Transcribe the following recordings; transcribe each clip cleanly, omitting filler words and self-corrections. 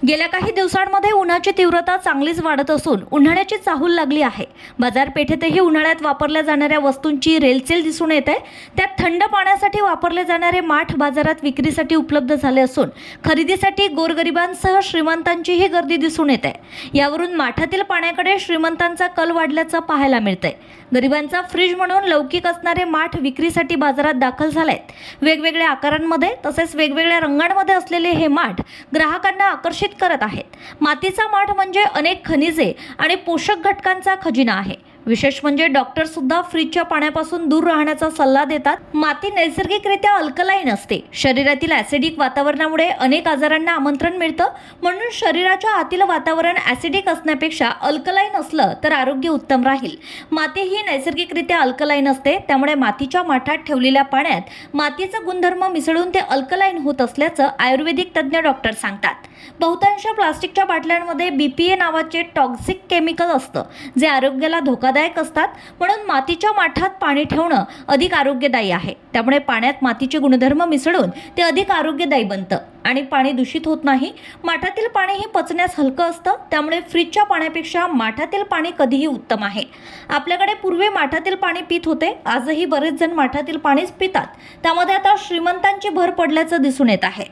गेल्या काही दिवसांमध्ये उन्हाची तीव्रता चांगलीच वाढत असून उन्हाळ्याची चाहूल लागली आहे। बाजारपेठेतही उन्हाळ्यात वापरल्या जाणाऱ्या वस्तूंची रेलचेल दिसून येते। त्यात थंड पाण्यासाठी वापरले जाणारे माठ बाजारात विक्रीसाठी उपलब्ध झाले असून खरेदीसाठी गोरगरिबांसह श्रीमंतांचीही गर्दी दिसून येते। यावरून माठातील पाण्याकडे श्रीमंतांचा कल वाढल्याचं पाहायला मिळतंय। गरिबांचा फ्रीज म्हणून लौकिक असणारे माठ विक्रीसाठी बाजारात दाखल झालेत। वेगवेगळ्या आकारांमध्ये तसेच वेगवेगळ्या रंगांमध्ये असलेले हे माठ ग्राहकांना आकर्षित करत आहेत। मातीचा माठ म्हणजे अनेक खनिजे आणि पोषक घटकांचा खजिना आहे। विशेष म्हणजे डॉक्टर सुद्धा फ्रीजच्या पाण्यापासून दूर राहण्याचा सल्ला देतात। माती नैसर्गिकरित्या अल्कलाईन असते। शरीरातील ॲसिडिक वातावरणामुळे अनेक आजारांना आमंत्रण मिळतं, म्हणून शरीराच्या आतील वातावरण ॲसिडिक असण्यापेक्षा अल्कलाईन असलं तर आरोग्य उत्तम राहील। माती ही नैसर्गिकरित्या अल्कलाईन असते, त्यामुळे मातीच्या माठात ठेवलेल्या पाण्यात मातीचा गुणधर्म मिसळून ते अल्कलाईन होत असल्याचं आयुर्वेदिक तज्ज्ञ डॉक्टर सांगतात। बहुतांश प्लास्टिकच्या बाटल्यांमध्ये BPA नावाचे टॉक्सिक केमिकल असतं, जे आरोग्याला धोकादायक असतात। म्हणून मातीच्या माठात पाणी ठेवणं अधिक आरोग्यदायी आहे। त्यामुळे पाण्यात मातीचे गुणधर्म मिसळून ते अधिक आरोग्यदायी बनतं आणि पाणी दूषित होत नाही। माठातील पाणी हे पचण्यास हलकं असतं, त्यामुळे फ्रीजच्या पाण्यापेक्षा माठातील पाणी कधीही उत्तम आहे। आपल्याकडे पूर्वी माठातील पाणी पित होते, आजही बरेच जण माठातील पाणीच पितात। त्यामध्ये आता श्रीमंतांची भर पडल्याचं दिसून येत आहे।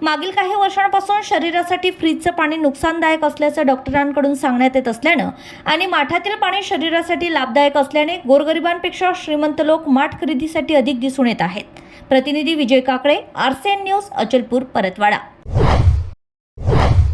मागील काही वर्षांपासून शरीरासाठी फ्रीजचं पाणी नुकसानदायक असल्याचं डॉक्टरांकडून सांगण्यात येत असल्यानं आणि माठातील पाणी शरीरासाठी लाभदायक असल्याने गोरगरिबांपेक्षा श्रीमंत लोक माठ खरेदीसाठी अधिक दिसून येत आहेत। प्रतिनिधी विजय काकळे, RCN न्यूज, अचलपूर, परतवाडा।